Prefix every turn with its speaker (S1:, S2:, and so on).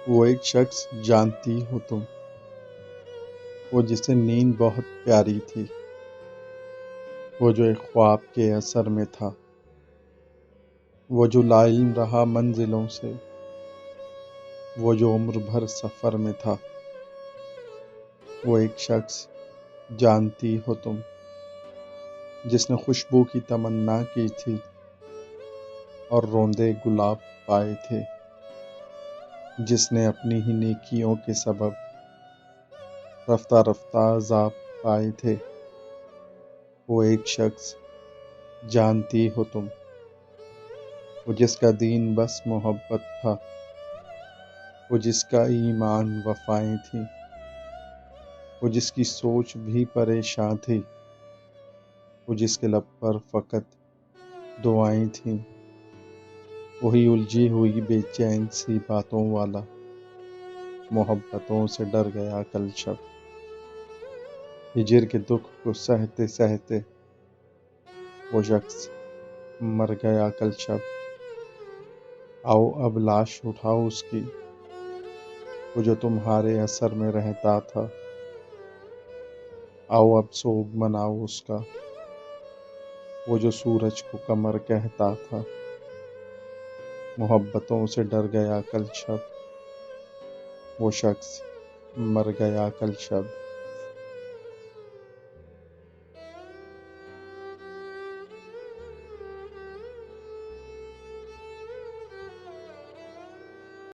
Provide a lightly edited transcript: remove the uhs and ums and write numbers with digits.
S1: وہ ایک شخص جانتی ہو تم، وہ جسے نیند بہت پیاری تھی، وہ جو ایک خواب کے اثر میں تھا، وہ جو لا علم رہا منزلوں سے، وہ جو عمر بھر سفر میں تھا۔ وہ ایک شخص جانتی ہو تم، جس نے خوشبو کی تمنا کی تھی اور روندے گلاب پائے تھے، جس نے اپنی ہی نیکیوں کے سبب رفتہ رفتہ عذاب پائے تھے۔ وہ ایک شخص جانتی ہو تم، وہ جس کا دین بس محبت تھا، وہ جس کا ایمان وفائیں تھیں، وہ جس کی سوچ بھی پریشان تھی، وہ جس کے لب پر فقط دعائیں تھیں، وہی الجھی ہوئی بے چین سی باتوں والا، محبتوں سے ڈر گیا کل شب۔ ہجر کے دکھ کو سہتے سہتے وہ شخص مر گیا کل شب۔ آؤ اب لاش اٹھاؤ اس کی، وہ جو تمہارے اثر میں رہتا تھا۔ آؤ اب سوگ مناؤ اس کا، وہ جو سورج کو قمر کہتا تھا۔ محبتوں سے ڈر گیا کل شب، وہ شخص مر گیا کل شب۔